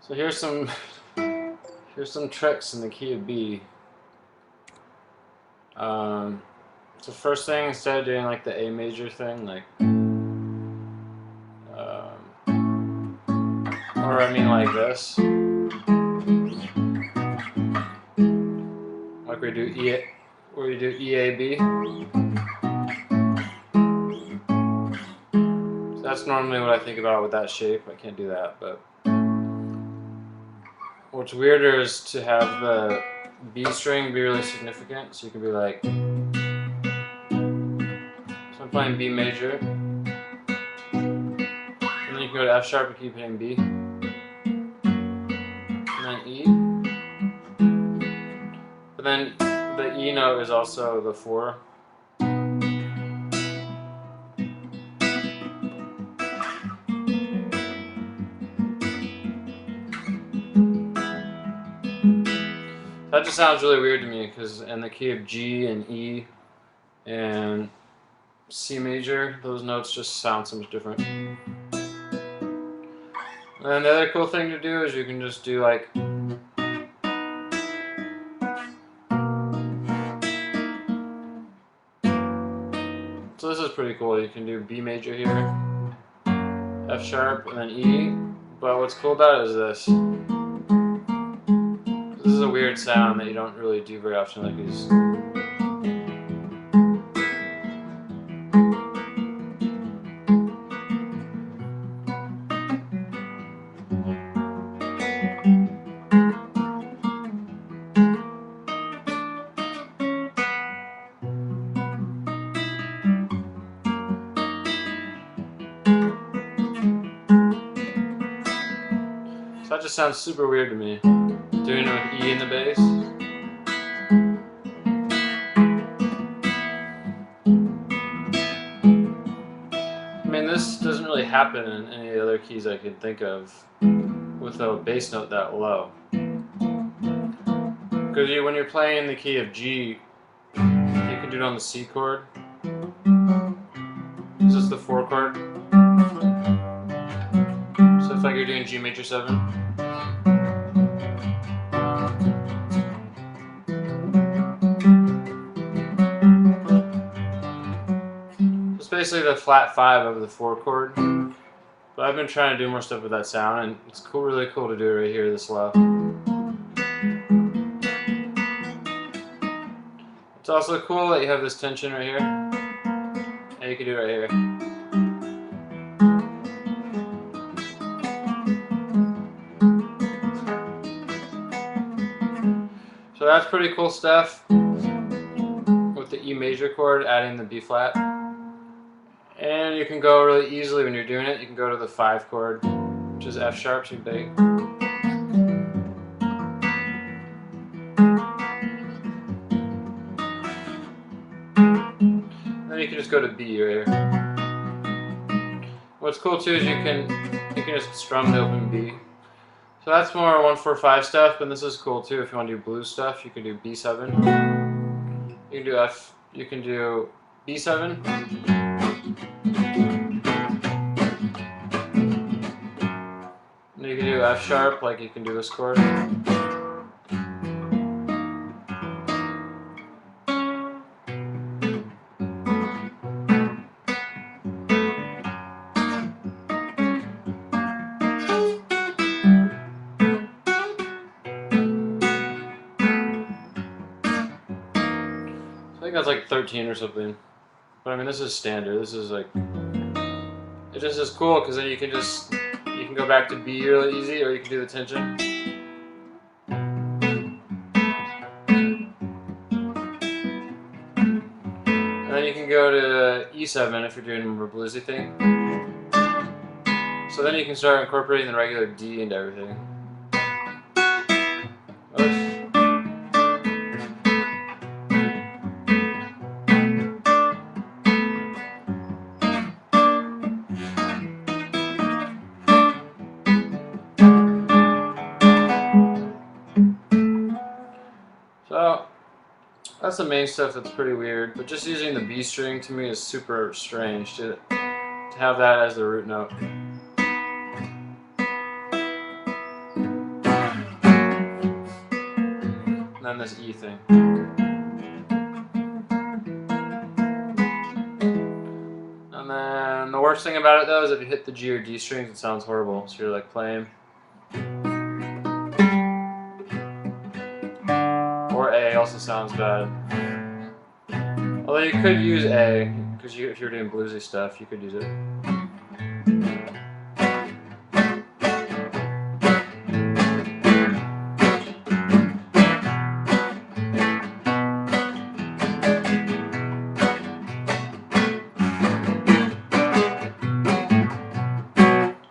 So here's some tricks in the key of B. So first thing, instead of doing like the A major thing, like, or I mean like this, like we do E, where we do EAB. So that's normally what I think about with that shape. I can't do that, but what's weirder is to have the B string be really significant. So you can be like, so I'm playing B major, and then you can go to F sharp and keep hitting B, and then E. But then the E note is also the 4. That just sounds really weird to me because in the key of G and E and C major, those notes just sound so much different. And the other cool thing to do is you can just do like, so this is pretty cool. You can do B major here, F sharp, and then E. But what's cool about it is this. This is a weird sound that you don't really do very often, like these. So that just sounds super weird to me, doing it with E in the bass. I mean, this doesn't really happen in any of the other keys I can think of with a bass note that low. Because when you're playing the key of G, you can do it on the C chord. This is the 4 chord. So if like you're doing G major 7. It's basically the flat 5 of the 4 chord. But I've been trying to do more stuff with that sound, and it's cool, really cool to do it right here this low. It's also cool that you have this tension right here, and you can do it right here. So that's pretty cool stuff with the E major chord, adding the B flat. And you can go really easily when you're doing it. You can go to the 5 chord, which is F sharp, so big. Then you can just go to B right here. What's cool too is you can just strum the open B. So that's more 1-4-5 stuff, but this is cool too. If you want to do blues stuff, you can do B7. You can do F. You can do B7. And you can do F sharp, like you can do this chord. I think that's like 13 or something. But I mean, this is standard. This is like, it just is cool because then you can go back to B really easy, or you can do the tension. And then you can go to E7 if you're doing a more bluesy thing. So then you can start incorporating the regular D into everything. So that's the main stuff that's pretty weird, but just using the B string to me is super strange to have that as the root note. then this E thing. And then the worst thing about it though is if you hit the G or D strings, it sounds horrible. So you're like playing. Or A also sounds bad. Although you could use A, because if you're doing bluesy stuff, you could use it.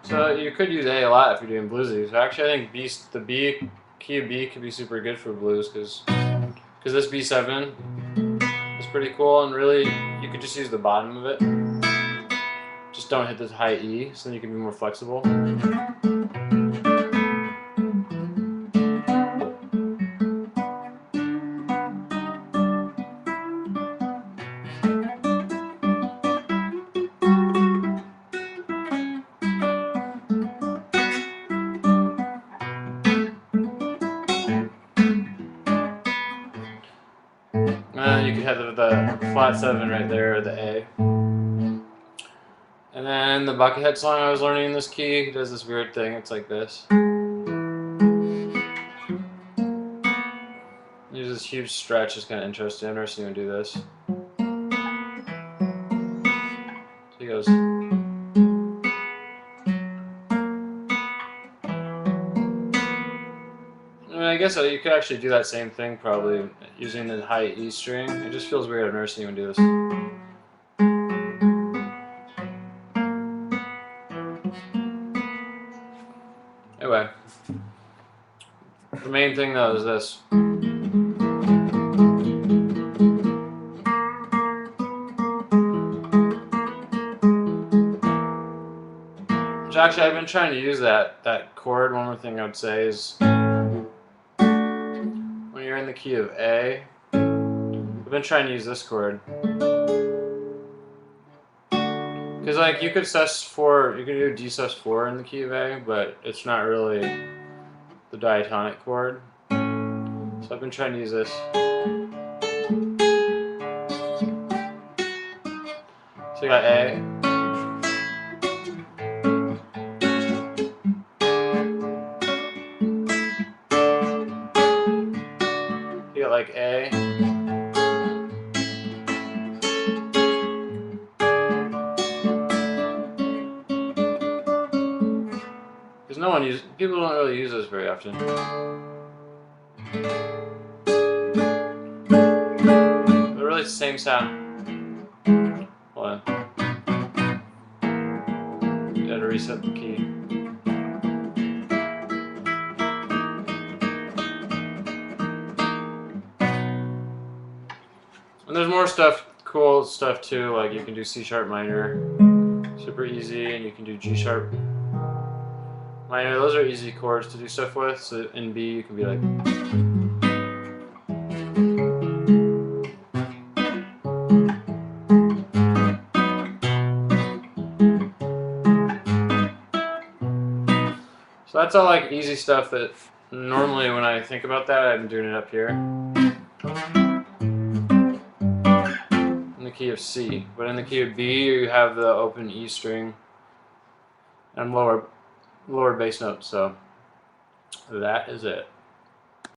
So you could use A lot if you're doing bluesy. So actually I think the B, key of B could be super good for blues, because this B7 is pretty cool, and really you could just use the bottom of it. Just don't hit this high E, so then you can be more flexible. You could have the flat 7 right there, or the A. And then the Buckethead song I was learning in this key does this weird thing. It's like this. There's this huge stretch. It's kind of interesting. I've never seen him do this. So he goes. I guess you could actually do that same thing probably using the high E string. It just feels weird. I've never seen anyone do this. Anyway, the main thing though is this. Which actually I've been trying to use that chord. One more thing I would say is when you're in the key of A, I've been trying to use this chord. Because like you could sus4, you could do D sus4 in the key of A, but it's not really the diatonic chord. So I've been trying to use this. So you got A. You got like A. People don't really use this very often. But really it's the same sound. Hold on. You gotta reset the key. And there's more stuff, cool stuff too, like you can do C sharp minor, super easy, and you can do G sharp minor. Those are easy chords to do stuff with. So in B you can be like. So that's all like easy stuff that normally when I think about that I've been doing it up here. In the key of C. But in the key of B you have the open E string and lower bass note, so that is it.